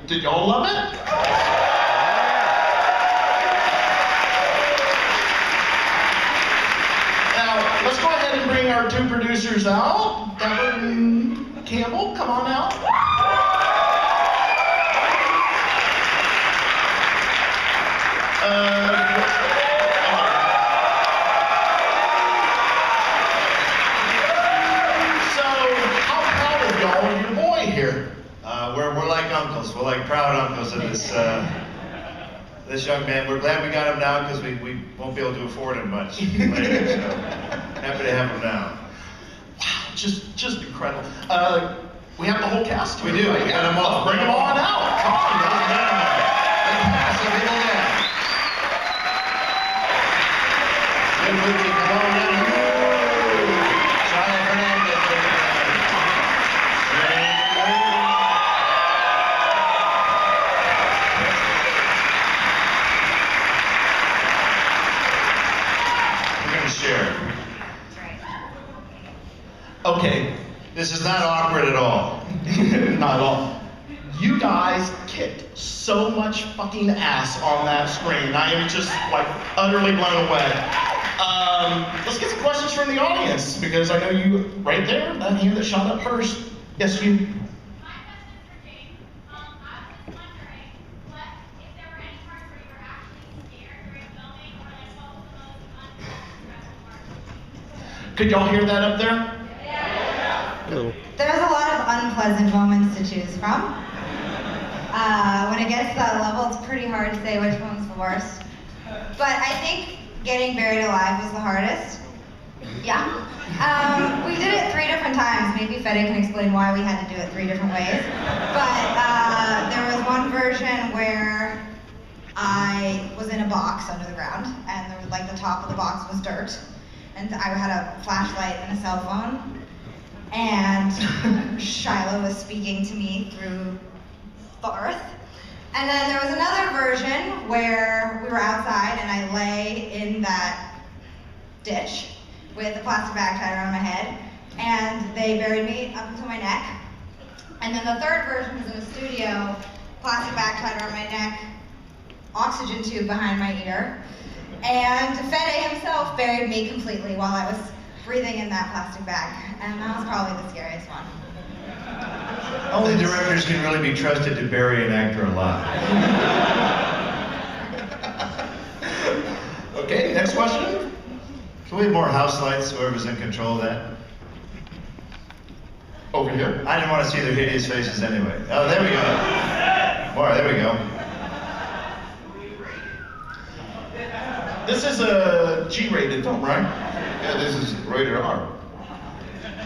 Did y'all love it? Now, let's go ahead and bring our two producers out. Deborah and Campbell, come on out. We're like uncles. We're like proud uncles of this young man. We're glad we got him now because we won't be able to afford him much later. So happy to have him now. Wow, just incredible. We have the whole cast. We do. We got them all. Bring them on out. Come on, guys. Okay. This is not awkward at all. Not at all. You guys kicked so much fucking ass on that screen. I am just like utterly blown away. Let's get some questions from the audience because I know you right there, that hand that shot up first. Yes, you. Could y'all hear that up there? There's a lot of unpleasant moments to choose from. When it gets to that level, it's pretty hard to say which one's the worst. But I think getting buried alive was the hardest. Yeah. We did it 3 different times. Maybe Fede can explain why we had to do it 3 different ways. But there was one version where I was in a box under the ground, and there was, like, the top of the box was dirt. And I had a flashlight and a cell phone. And Shiloh was speaking to me through the earth. And then there was another version where we were outside and I lay in that ditch with a plastic bag tied around my head, and they buried me up until my neck. And then the third version was in a studio, plastic bag tied around my neck, oxygen tube behind my ear, and Fede himself buried me completely while I was breathing in that plastic bag, and that was probably the scariest one. Only directors can really be trusted to bury an actor alive. Okay, next question. Can we have more house lights, whoever's in control of that? Over here. I didn't want to see their hideous faces anyway. Oh, there we go. More, there we go. This is a G-rated film, right? Yeah, this is rated R.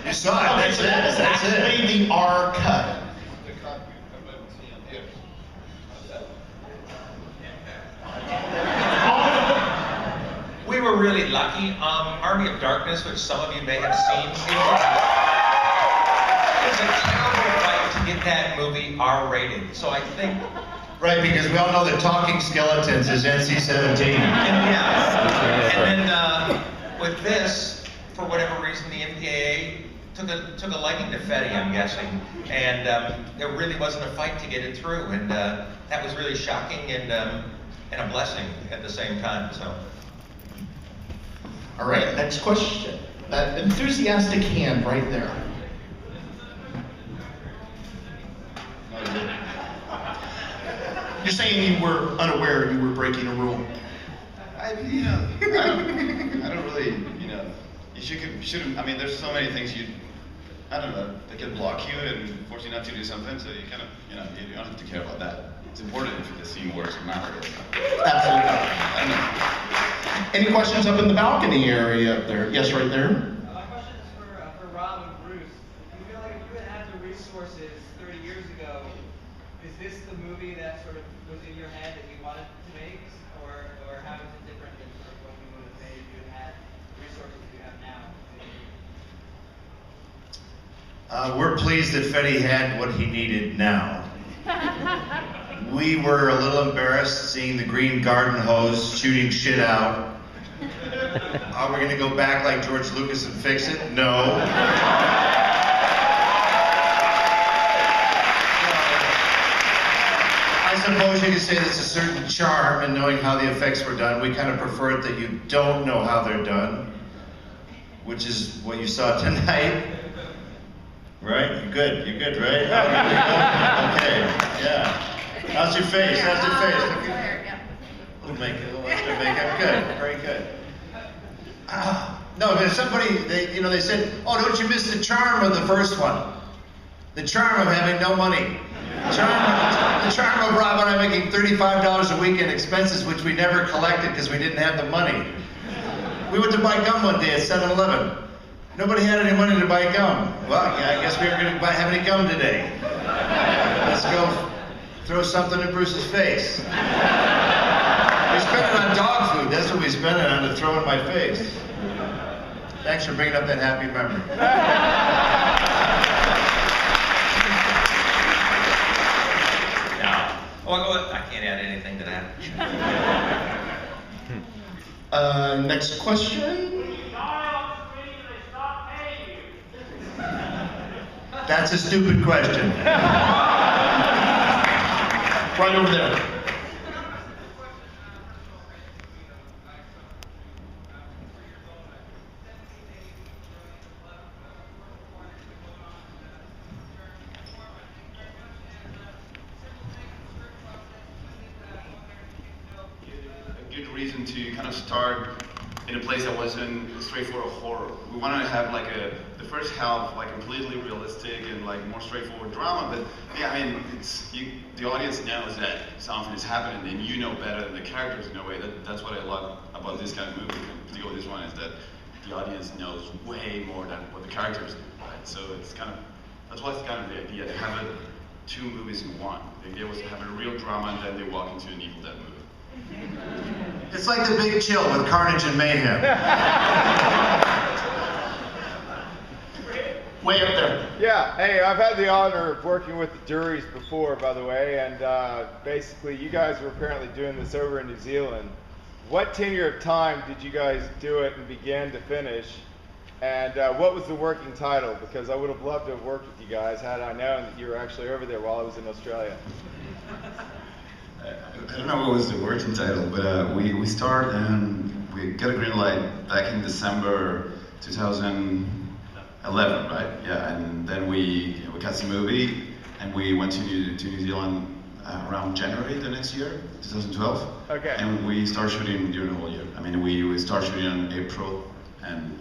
You saw it, Okay, that's so it, that is that's actually it. the R cut. We were really lucky. Army of Darkness, which some of you may have seen, it was a terrible fight to get that movie R-rated. So I think... Right, because we all know that Talking Skeletons is NC-17. Yeah. And then with this, for whatever reason, the MPAA took a liking to Fede, I'm guessing. And there really wasn't a fight to get it through. And that was really shocking and a blessing at the same time. So. All right, next question. That enthusiastic hand right there. You're saying you were unaware you were breaking a rule. I don't really, you shouldn't, I mean, there's so many things I don't know, that can block you and force you not to do something, so you kind of, you don't have to care about that. It's important if the scene works no matter what. Absolutely. I don't know. Any questions up in the balcony area up there? Yes, right there. My question is for Rob and Bruce. Do you feel like if you had had the resources 30 years ago, is this the movie that sort of was in your head that you wanted to make, or how is it different than sort of what you would have made if you had had the resources you have now? We're pleased that Fede had what he needed now. We were a little embarrassed seeing the green garden hose shooting shit out. Are we gonna go back like George Lucas and fix it? No. suppose you could say there's a certain charm in knowing how the effects were done. We kind of prefer it that you don't know how they're done, which is what you saw tonight. Right? You're good, right? Okay, yeah. How's your face? How's your face? Little makeup, a little extra makeup. Good, very good. No, but somebody, they said, oh, don't you miss the charm of the first one? The charm of having no money. The charm of Rob and I making $35 a week in expenses, which we never collected because we didn't have the money. We went to buy gum one day at 7-Eleven. Nobody had any money to buy gum. Well, yeah, I guess we were going to have any gum today. Let's go throw something in Bruce's face. We spent it on dog food. That's what we spent it on, to throw in my face. Thanks for bringing up that happy memory. Well, I can't add anything to that. Next question. That's a stupid question. Right over there. Reason to kind of start in a place that wasn't straightforward horror. We wanted to have like the first half like completely realistic and like more straightforward drama, but yeah, I mean, the audience knows that something is happening and you know better than the characters in a way. That's what I love about this kind of movie, particularly this one, is that the audience knows way more than what the characters do, right? So it's kind of, that's what's kind of the idea, to have two movies in one. The idea was to have a real drama and then they walk into an Evil Dead movie. It's like The Big Chill with carnage and mayhem. Way up there. Yeah, hey, I've had the honor of working with the juries before, by the way, and basically you guys were apparently doing this over in New Zealand. What tenure of time did you guys do it and begin to finish? And what was the working title? Because I would have loved to have worked with you guys had I known that you were actually over there while I was in Australia. I don't know what was the working title, but we started and we got a green light back in December 2011, right? Yeah, and then we cast the movie and we went to New Zealand around January the next year, 2012. Okay. And we started shooting during the whole year. I mean, we started shooting in April, and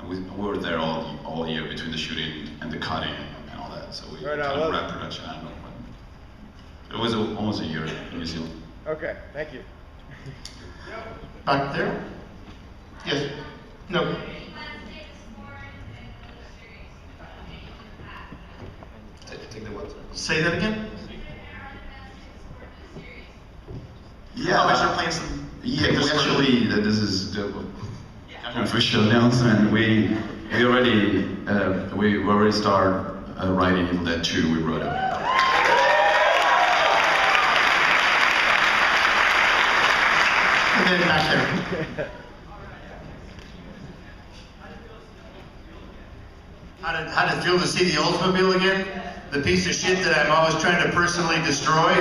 we were there all year between the shooting and the cutting and all that. So we Right, kind of wrapped production. I don't know. It was almost a year in New Zealand. Okay, thank you. Back there? Yes. No. Take the what? Say that again? Yeah, Oh, you're playing some. yeah. We actually, this is the official announcement. We already started writing Evil Dead 2. We wrote it. And then back there. How did it feel to see the Oldsmobile again? The piece of shit that I'm always trying to personally destroy?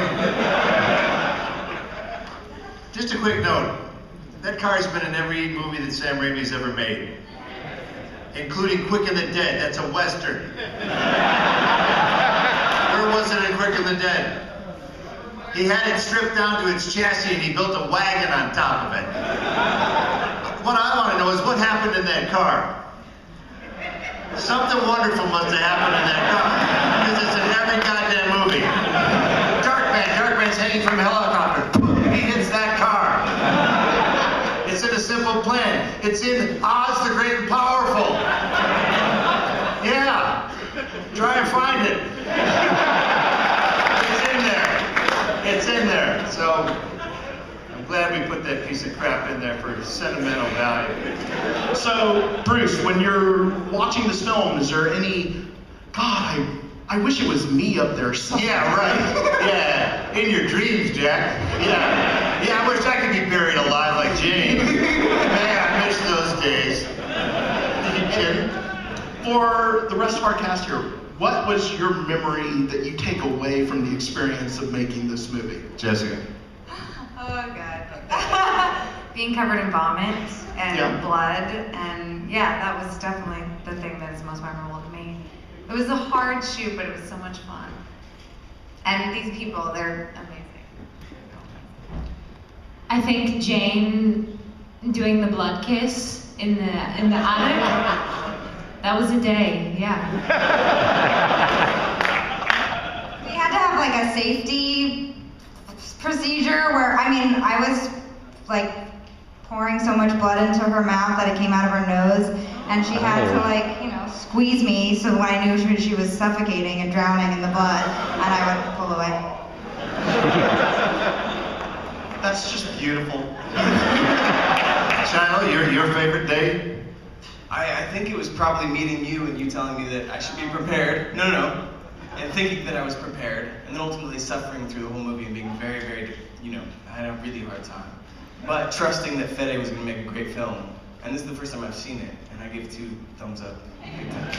Just a quick note. That car's been in every movie that Sam Raimi's ever made, including Quick and the Dead. That's a Western. Where was it in Quick and the Dead? He had it stripped down to its chassis and he built a wagon on top of it. What I want to know is what happened in that car. Something wonderful must have happened in that car, because it's in every goddamn movie. Darkman's hanging from a helicopter. He hits that car. It's in A Simple Plan. It's in Oz the Great and Powerful. Yeah. Try and find it. It's in there. It's in there. So I'm glad we put that piece of crap in there for sentimental value. So, Bruce, when you're watching this film, is there any, God, I wish it was me up there somewhere. Yeah, right. Yeah. In your dreams, Jack. Yeah. Yeah, I wish I could be buried alive like Jane. Man, I miss those days. For the rest of our cast here, what was your memory that you take away from the experience of making this movie? Jessica. Oh God. Being covered in vomit and blood, and yeah, that was definitely the thing that is most memorable to me. It was a hard shoot, but it was so much fun. And these people, they're amazing. I think Jane doing the blood kiss in the attic. That was a day, yeah. We had to have like a safety procedure where, I mean, I was like pouring so much blood into her mouth that it came out of her nose, and she had to like, you know, squeeze me so when I knew she was suffocating and drowning in the blood, and I would pull away. That's just beautiful. Shiloh, your favorite day? I think it was probably meeting you and you telling me that I should be prepared. No. And thinking that I was prepared, and then ultimately suffering through the whole movie and being very, very, you know, I had a really hard time. But trusting that Fede was going to make a great film. And this is the first time I've seen it, and I give 2 thumbs up. Big time.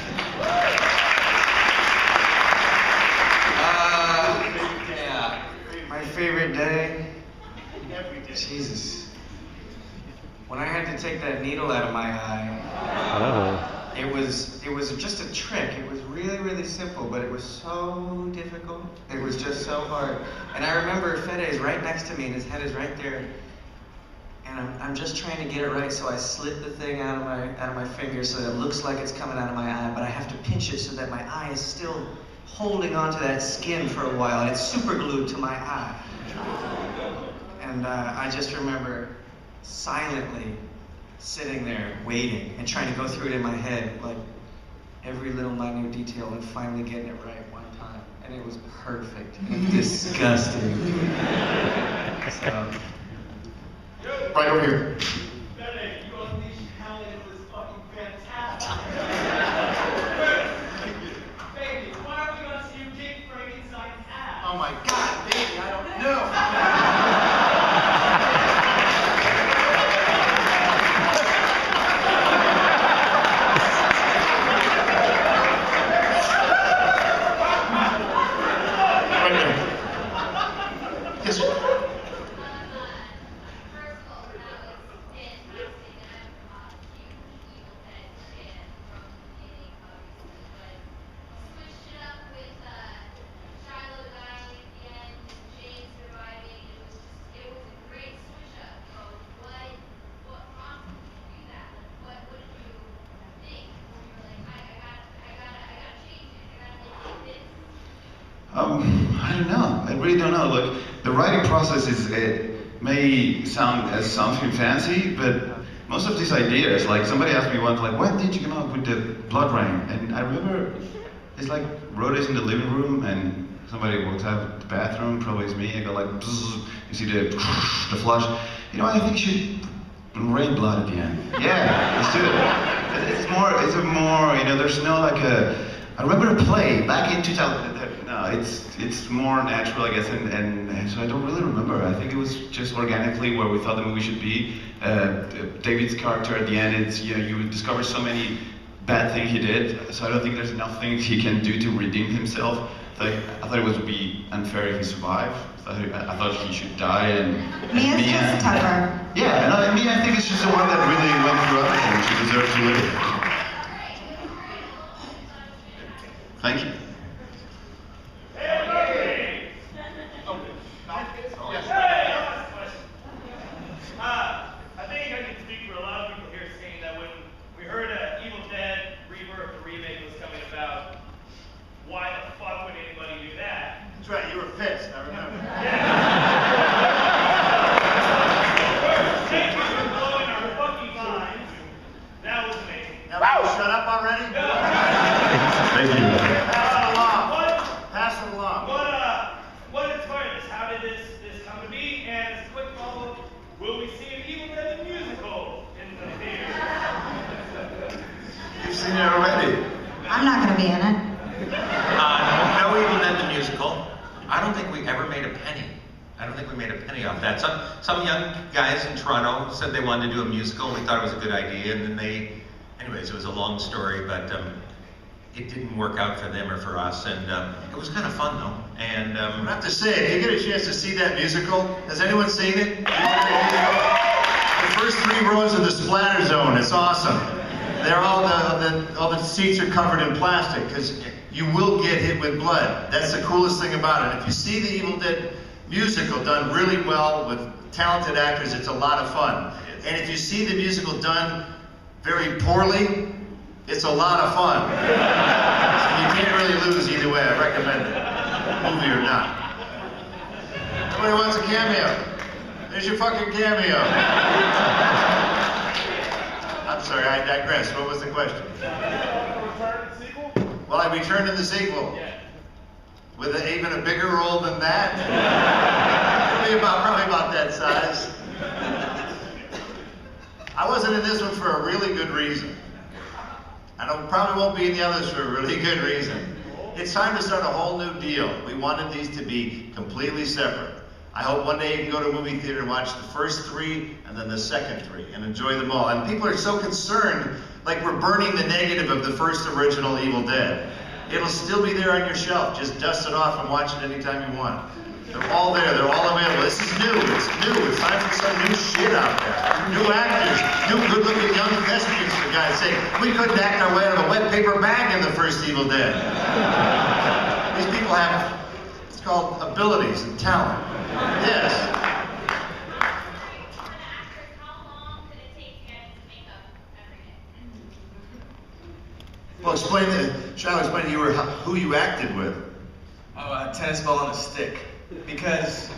Yeah. My favorite day? Jesus. When I had to take that needle out of my eye, it was just a trick. It was really, really simple, but it was so difficult. It was just so hard. And I remember Fede is right next to me, and his head is right there. And I'm just trying to get it right, so I slit the thing out of my finger so that it looks like it's coming out of my eye, but I have to pinch it so that my eye is still holding onto that skin for a while, and it's super glued to my eye. And I just remember silently sitting there waiting and trying to go through it in my head, like every little minute detail, and finally getting it right one time. And it was perfect. And disgusting. So. Right over here. Oh my God, baby, I don't know. Right there. Yes, sir. I don't know. I really don't know. Look, the writing process it may sound as something fancy, but most of these ideas, like somebody asked me once, like, when did you come up with the blood rain? And I remember it's like wrote it in the living room, and somebody walks out of the bathroom, probably it's me. I go like, bzz, you see the flush. You know, I think you should rain blood at the end. Yeah, let's do it. It's more. You know, there's no like a. I remember a play back in 2000. No, it's more natural, I guess, and so I don't really remember. I think it was just organically where we thought the movie should be. David's character at the end, it's, you know, you would discover so many bad things he did, so I don't think there's enough things he can do to redeem himself. I thought it would be unfair if he survived. I thought he should die, and Mia's Mia, just tougher. Yeah, and Mia, I think it's just the one that really went through everything. She deserves to live. Thank you. I think I can speak for a lot of people here saying that when we heard Evil Dead Rebirth, the remake was coming about, why the fuck would anybody do that? That's right, you were pissed, I remember. Thank you for blowing our fucking minds. That was amazing. Now, will you shut up already? Thank you. Pass it along. What inspired this? How did this come to be? And as a quick follow-up, will we see an Evil Dead the musical in the theater? You've seen it already. I'm not going to be in it. No Evil Dead the musical. I don't think we ever made a penny. I don't think we made a penny off that. Some young guys in Toronto said they wanted to do a musical, and we thought it was a good idea, and then anyways, it was a long story, but it didn't work out for them or for us, and it was kind of fun though. And I have to say, if you get a chance to see that musical, has anyone seen it? The first 3 rows of the splatter zone, it's awesome. They're all the seats are covered in plastic because you will get hit with blood. That's the coolest thing about it. If you see the Evil Dead musical done really well with talented actors, it's a lot of fun. And if you see the musical done very poorly, it's a lot of fun. So you can't really lose either way. I recommend it, movie or not. Nobody wants a cameo. There's your fucking cameo. I'm sorry, I digress. What was the question? Well, I returned in the sequel. With even a bigger role than that. It'll be probably about that size. I wasn't in this one for a really good reason. And I probably won't be in the others for a really good reason. It's time to start a whole new deal. We wanted these to be completely separate. I hope one day you can go to a movie theater and watch the first 3 and then the second 3 and enjoy them all. And people are so concerned, like we're burning the negative of the first original Evil Dead. It'll still be there on your shelf. Just dust it off and watch it anytime you want. They're all there. They're all available. This is new. It's new. It's time for some new shit out there. New actors. New good-looking young thespians, for God's sake. We couldn't act our way out of a wet paper bag in the first Evil Dead. These people have, it's called abilities and talent. Yes. Well, Shiloh, explain to you who you acted with. Oh, a tennis ball on a stick. Because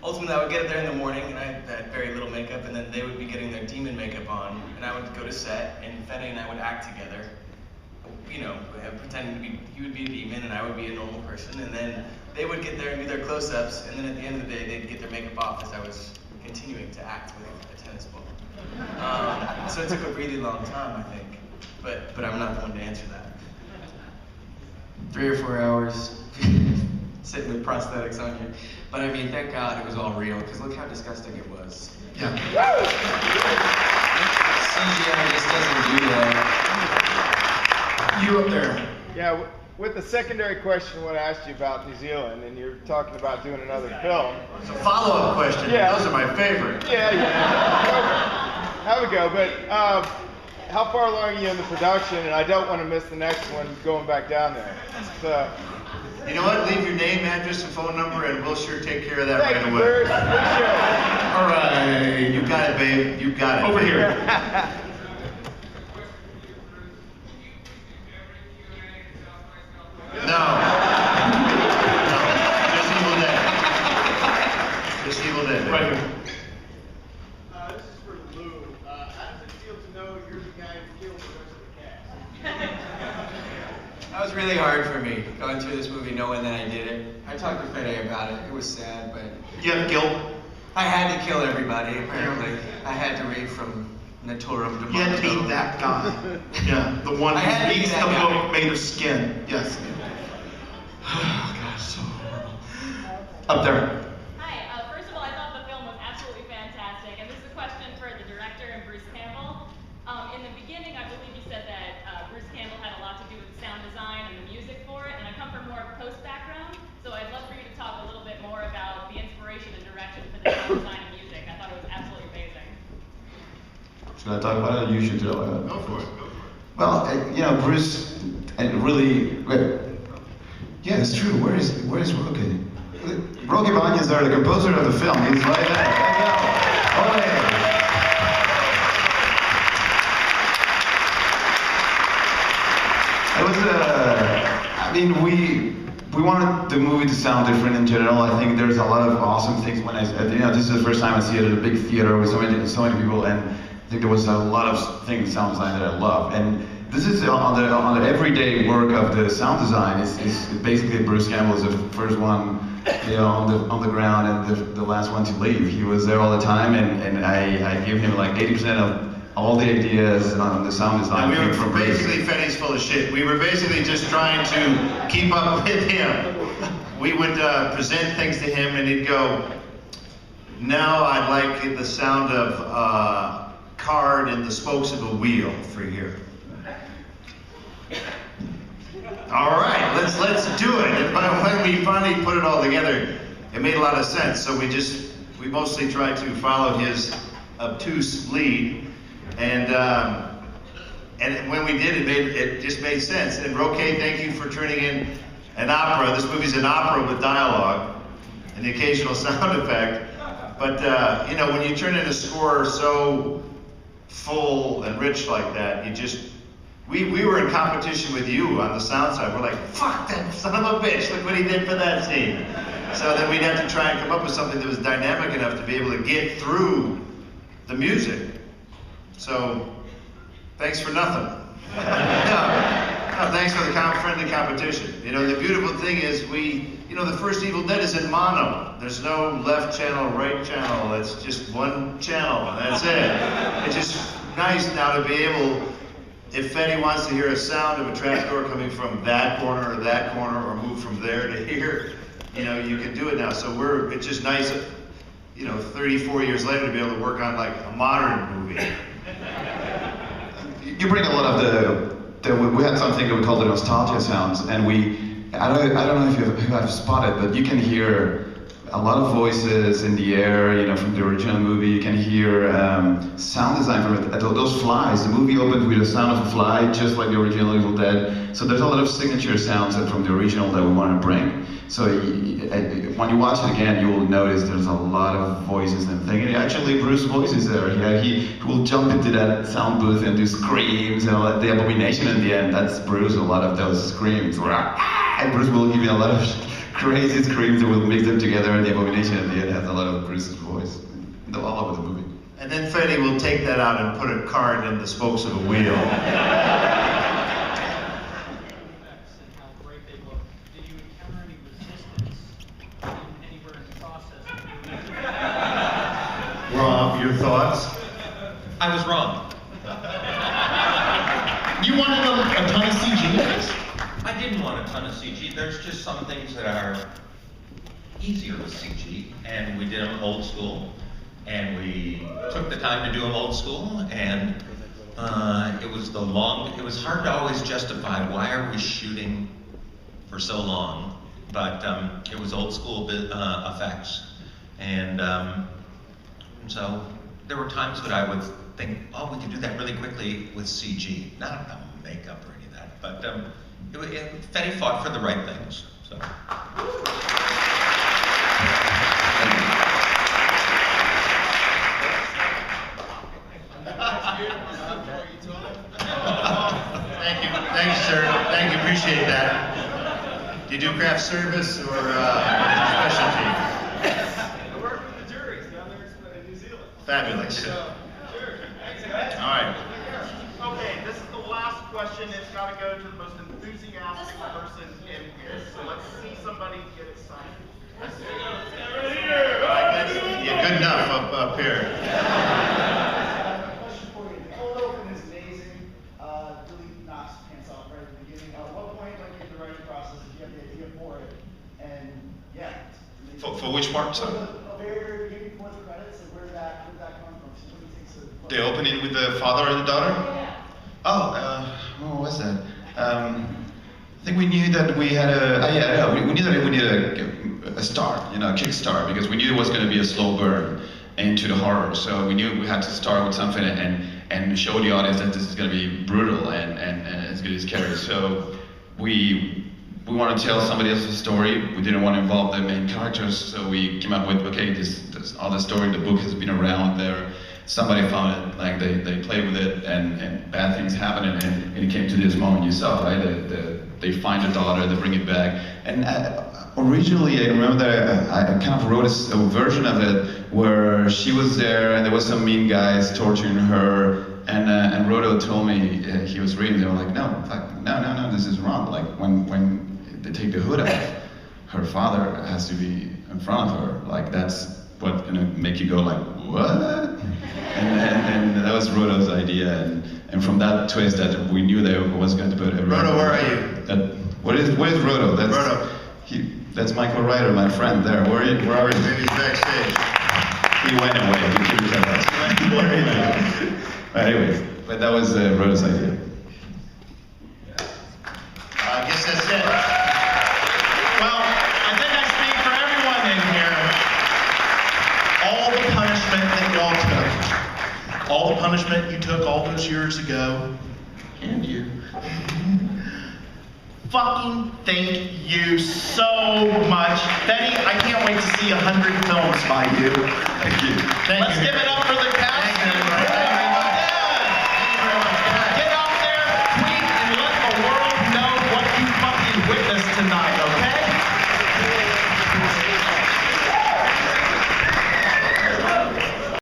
ultimately I would get there in the morning and I had very little makeup, and then they would be getting their demon makeup on, and I would go to set, and Fede and I would act together. You know, pretending to be, he would be a demon and I would be a normal person, and then they would get there and do their close-ups, and then at the end of the day they'd get their makeup off as I was continuing to act with a tennis ball. So it took a really long time, I think. But I'm not the one to answer that. 3 or 4 hours sitting with prosthetics on you. But I mean, thank God it was all real, because look how disgusting it was. Yeah. CGI just doesn't do that. You up there. Yeah, with the secondary question when I asked you about New Zealand, and you're talking about doing another film. It's a follow-up question. Yeah. Those are my favorite. Yeah. Have a go, but how far along are you in the production? And I don't want to miss the next one going back down there. So, you know what? Leave your name, address, and phone number, and we'll sure take care of that right away. Bruce. All right. You got it, babe. You got it. Over here. No. Just Evil Dead. Just Evil Dead. Right here. This is for Lou. How does it feel to know you're the guy who killed the rest of the cast? That was really hard for me, going through this movie knowing that I did it. I talked to Fede about it. It was sad, but You have guilt. I had to kill everybody, apparently. I had to read from Naturum de You had to be that guy. Yeah, the one I had who to be eats that the guy. book made of skin. Yes. Oh, God, so horrible. Up there. Hi, first of all, I thought the film was absolutely fantastic, and this is a question for the director and Bruce Campbell. In the beginning, I believe you said that Bruce Campbell had a lot to do with the sound design and the music for it, and I come from more of a post background, so I'd love for you to talk a little bit more about the inspiration and direction for the sound design and music. I thought it was absolutely amazing. Should I talk about it? You should talk about it. Go for it. Go for it. Well, you know, Bruce, and really, yeah, it's true. Where is Rocky? Rocky Bannister, the composer of the film, he's right there. Oh, it was, I mean, we wanted the movie to sound different in general. I think there's a lot of awesome things when you know, this is the first time I see it at a big theater with so many people, and I think there was a lot of things, sound design that I love. And this is on the everyday work of the sound design. Is basically Bruce Campbell is the first one, you know, on the ground and the last one to leave. He was there all the time, and I gave him like 80% of all the ideas on the sound design. And we were basically, Fetty's full of shit. We were basically just trying to keep up with him. We would present things to him, and he'd go, "Now I'd like the sound of card and the spokes of a wheel for here." All right, let's do it. And when we finally put it all together, it made a lot of sense. So we mostly tried to follow his obtuse lead, and when we did, it just made sense. And Roque, thank you for turning in an opera. This movie's an opera with dialogue and the occasional sound effect. But you know, when you turn in a score so full and rich like that, we were in competition with you on the sound side. We're like, fuck that son of a bitch, look what he did for that scene. So then we'd have to try and come up with something that was dynamic enough to be able to get through the music. So, thanks for nothing. No, thanks for the friendly competition. You know, the beautiful thing is the first Evil Dead is in mono. There's no left channel, right channel. It's just one channel, and that's it. It's just nice now to be able, if Fetty wants to hear a sound of a trapdoor coming from that corner or move from there to here, you know, you can do it now. So it's just nice, you know, 34 years later to be able to work on like a modern movie. You bring a lot of we had something that we called the nostalgia sounds, and I don't know if you have spotted, but you can hear a lot of voices in the air, you know, from the original movie. You can hear sound design from it. Those flies, the movie opened with the sound of a fly, just like the original Evil Dead. So there's a lot of signature sounds from the original that we want to bring. So when you watch it again, you will notice there's a lot of voices and things. And actually, Bruce's voice is there. Yeah, he will jump into that sound booth and do screams and all that. The abomination in the end, that's Bruce. A lot of those screams were and Bruce will give you a lot of crazy screams and we'll mix them together, and the abomination at the end has a lot of Bruce's voice all over the movie. And then Fetty will take that out and put a card in the spokes of a wheel. Rob, your thoughts? I was wrong. You wanted a ton of CG in this? I didn't want a ton of CG. There's just some things that are easier with CG, and we did them old school, and we took the time to do them old school, and it was hard to always justify why are we shooting for so long, but it was old school effects, and so there were times that I would think, oh, we could do that really quickly with CG, not makeup or any of that, but Fetty fought for the right things. So. Thank you, sir. Thank you, appreciate that. Do you do craft service or specialty? I work with the juries down there in New Zealand. Fabulous. Sure. All right. Okay, this is the last question. It's got to go to the most enthusiastic person in here. So let's see somebody get excited. Let's get right here. Yeah, good enough up here. Question for you. The cold open is amazing. Really knocks pants off right at the beginning. At what point, like in the writing process, did you have the idea for it? And yeah. For which part, So sir? the very beginning before the credits, and where did that come from? So what do you think? The opening with the father and the daughter? What was that? I think we knew that we had we knew that we needed a start, you know, a kickstart, because we knew it was going to be a slow burn into the horror. So we knew we had to start with something and show the audience that this is going to be brutal and it's going to be scary. So we want to tell somebody else's story. We didn't want to involve the main characters, so we came up with, okay, this other story, the book has been around there. Somebody found it, like they played with it, and bad things happened, and it came to this moment you saw, right? They find the daughter, they bring it back, and originally I remember that I kind of wrote a version of it where she was there, and there was some mean guys torturing her, and Rodo told me he was reading. They were like, no, this is wrong. Like when they take the hood off, her father has to be in front of her. Like that's what's gonna make you go like, what? And that was Rodo's idea, and from that twist that we knew there was going to put a Rodo, where are you? Where's Rodo? That's Rodo. That's Michael Ryder, my friend there. Where are you? Maybe he's backstage. He went away. We couldn't tell us. But anyways, that was Rodo's idea. I guess that's punishment you took all those years ago. And you. Fucking thank you so much. Betty, I can't wait to see 100 films by you. Thank you. Let's give it up for the cast.